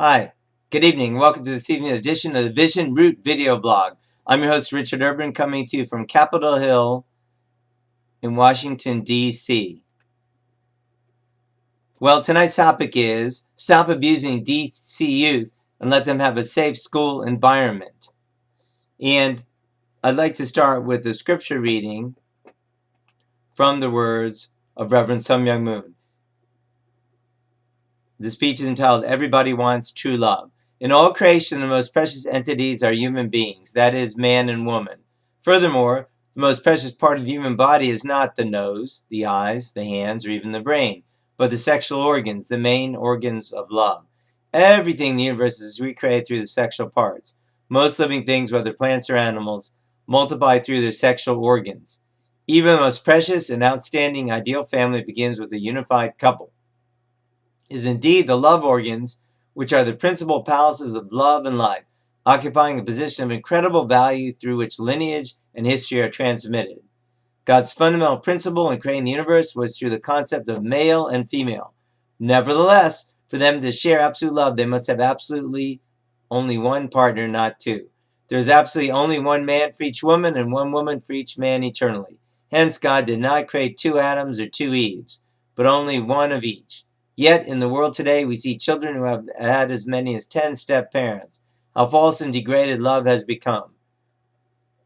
Hi, good evening. Welcome to this evening edition of the Vision Root video blog. I'm your host, Richard Urban, coming to you from Capitol Hill in Washington, D.C. Well, tonight's topic is stop abusing D.C. youth and let them have a safe school environment. And I'd like to start with a scripture reading from the words of Reverend Sun Myung Moon. The speech is entitled, Everybody Wants True Love. In all creation, the most precious entities are human beings, that is, man and woman. Furthermore, the most precious part of the human body is not the nose, the eyes, the hands, or even the brain, but the sexual organs, the main organs of love. Everything in the universe is recreated through the sexual parts. Most living things, whether plants or animals, multiply through their sexual organs. Even the most precious and outstanding ideal family begins with a unified couple. Is indeed the love organs, which are the principal palaces of love and life, occupying a position of incredible value through which lineage and history are transmitted. God's fundamental principle in creating the universe was through the concept of male and female. Nevertheless, for them to share absolute love, they must have absolutely only one partner, not two. There is absolutely only one man for each woman and one woman for each man eternally. Hence, God did not create two Adams or two Eves, but only one of each. Yet, in the world today, we see children who have had as many as 10 step-parents. How false and degraded love has become.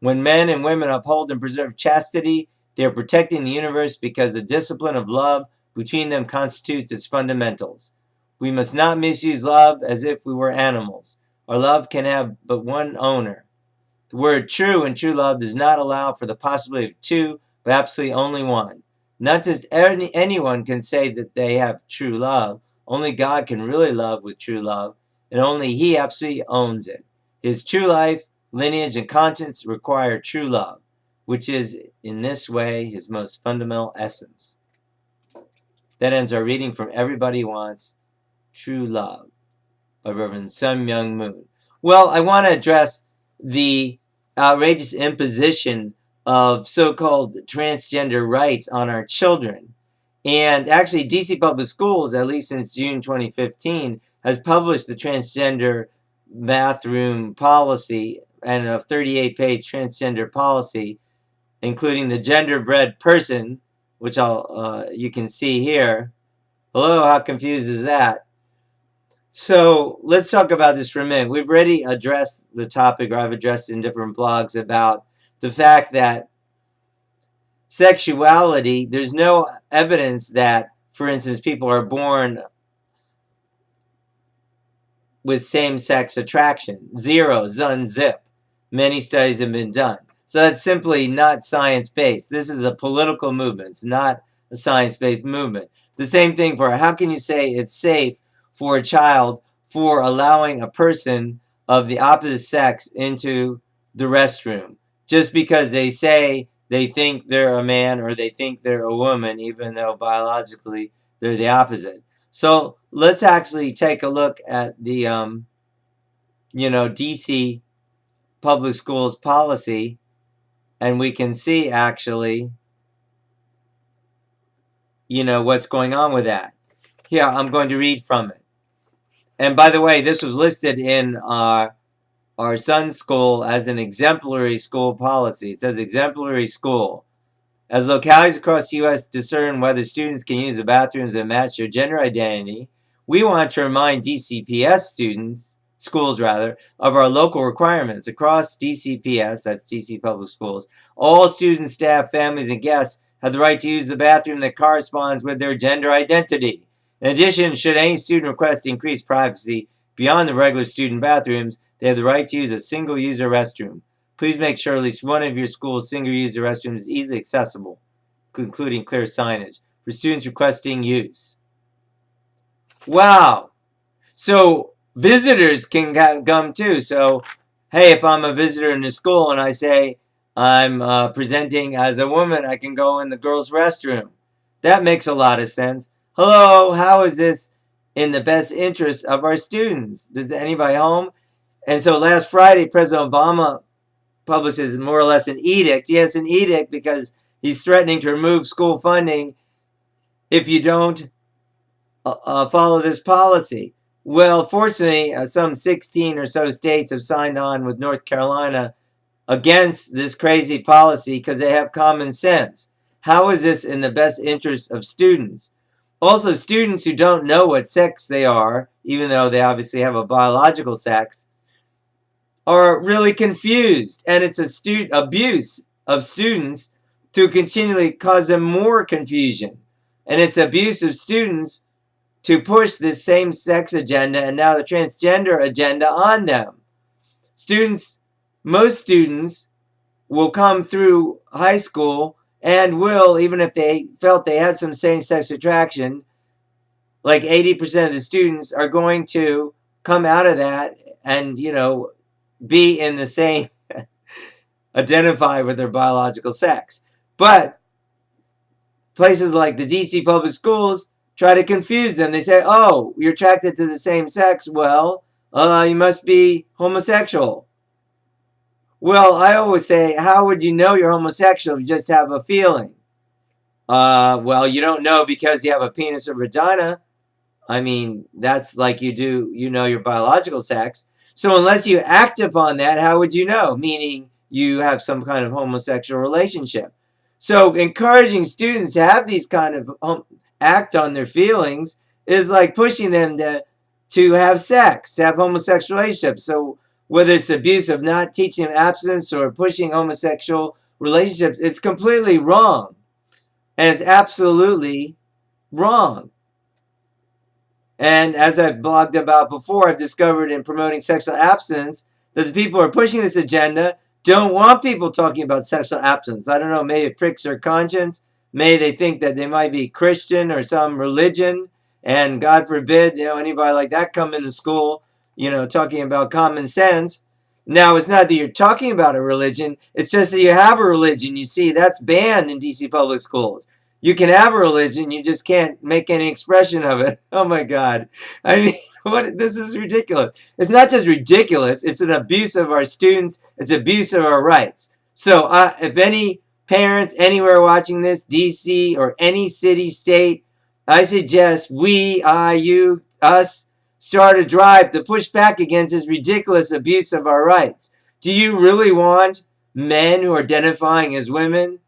When men and women uphold and preserve chastity, they are protecting the universe because the discipline of love between them constitutes its fundamentals. We must not misuse love as if we were animals. Our love can have but one owner. The word true and true love does not allow for the possibility of two, but absolutely only one. Not just anyone can say that they have true love. Only God can really love with true love, and only He absolutely owns it. His true life, lineage, and conscience require true love, which is, in this way, His most fundamental essence. That ends our reading from Everybody Wants True Love by Reverend Sun Myung Moon. Well, I want to address the outrageous imposition of so-called transgender rights on our children. And actually, DC Public Schools, at least since June 2015, has published the transgender bathroom policy and a 38-page transgender policy, including the genderbread person, which you can see here. Hello, how confused is that? So let's talk about this for a minute. We've already addressed the topic, or I've addressed it in different blogs, about the fact that sexuality, there's no evidence that, for instance, people are born with same-sex attraction. Zero, zip. Many studies have been done. So that's simply not science-based. This is a political movement. It's not a science-based movement. The same thing for, how can you say it's safe for a child for allowing a person of the opposite sex into the restroom just because they say they think they're a man or they think they're a woman, even though biologically they're the opposite. So let's actually take a look at the DC Public Schools policy, and we can see actually what's going on with that. Here, I'm going to read from it. And by the way, this was listed in our son's school as an exemplary school policy. It says exemplary school. As localities across the U.S. discern whether students can use the bathrooms that match their gender identity, we want to remind DCPS schools of our local requirements. Across DCPS, that's DC Public Schools, all students, staff, families, and guests have the right to use the bathroom that corresponds with their gender identity. In addition, should any student request increased privacy beyond the regular student bathrooms, they have the right to use a single-user restroom. Please make sure at least one of your school's single-user restrooms is easily accessible, including clear signage, for students requesting use. Wow! So visitors can come too. So, hey, if I'm a visitor in the school and I say I'm presenting as a woman, I can go in the girls' restroom. That makes a lot of sense. Hello, how is this in the best interest of our students? Does anybody home? And so last Friday, President Obama publishes more or less an edict. Yes, an edict, because he's threatening to remove school funding if you don't follow this policy. Well, fortunately, some 16 or so states have signed on with North Carolina against this crazy policy because they have common sense. How is this in the best interest of students? Also, students who don't know what sex they are, even though they obviously have a biological sex, are really confused, and it's a abuse of students to continually cause them more confusion. And it's abuse of students to push this same-sex agenda and now the transgender agenda on them. Most students will come through high school and will, even if they felt they had some same-sex attraction, like 80% of the students are going to come out of that and, be in the same, identify with their biological sex. But places like the DC public schools try to confuse them. They say, oh, you're attracted to the same sex. Well, you must be homosexual. Well, I always say, how would you know you're homosexual if you just have a feeling? Well, you don't know because you have a penis or vagina. I mean, that's like you know your biological sex. So unless you act upon that, how would you know? Meaning you have some kind of homosexual relationship. So encouraging students to have these kind of act on their feelings is like pushing them to have sex, to have homosexual relationships. So whether it's abuse of not teaching them abstinence or pushing homosexual relationships, it's completely wrong. And it's absolutely wrong. And as I've blogged about before, I've discovered in promoting sexual abstinence that the people who are pushing this agenda don't want people talking about sexual abstinence. I don't know, maybe it pricks their conscience. Maybe they think that they might be Christian or some religion. And God forbid, anybody like that come into school, talking about common sense. Now, it's not that you're talking about a religion. It's just that you have a religion. You see, that's banned in DC public schools. You can have a religion, you just can't make any expression of it. Oh my God. I mean, this is ridiculous. It's not just ridiculous, it's an abuse of our students, it's abuse of our rights. So if any parents anywhere watching this, DC or any city, state, I suggest us, start a drive to push back against this ridiculous abuse of our rights. Do you really want men who are identifying as women?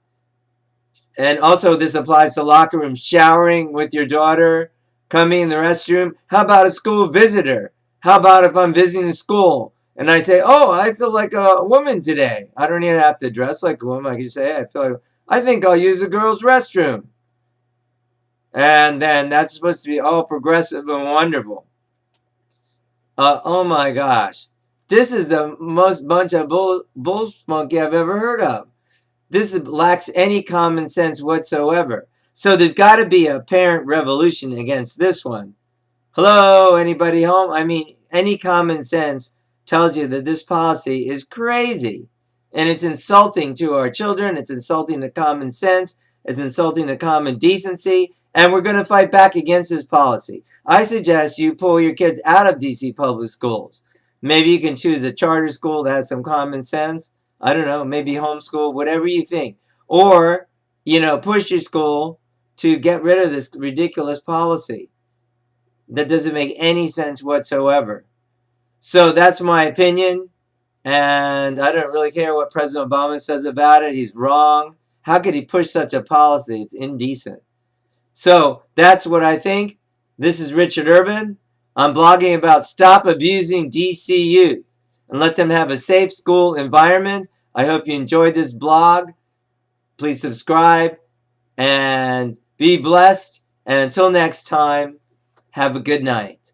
And also this applies to locker room showering with your daughter, coming in the restroom. How about a school visitor? How about if I'm visiting the school and I say, oh, I feel like a woman today. I don't even have to dress like a woman. I can say, I think I'll use the girls' restroom. And then that's supposed to be all progressive and wonderful. Oh my gosh. This is the most bunch of bull monkey I've ever heard of. This lacks any common sense whatsoever. So there's got to be a parent revolution against this one. Hello, anybody home? I mean, any common sense tells you that this policy is crazy. And it's insulting to our children. It's insulting to common sense. It's insulting to common decency. And we're going to fight back against this policy. I suggest you pull your kids out of DC public schools. Maybe you can choose a charter school that has some common sense. I don't know, maybe homeschool, whatever you think. Or, push your school to get rid of this ridiculous policy that doesn't make any sense whatsoever. So that's my opinion, and I don't really care what President Obama says about it. He's wrong. How could he push such a policy? It's indecent. So that's what I think. This is Richard Urban. I'm blogging about stop abusing DC youth and let them have a safe school environment. I hope you enjoyed this blog. Please subscribe and be blessed. And until next time, have a good night.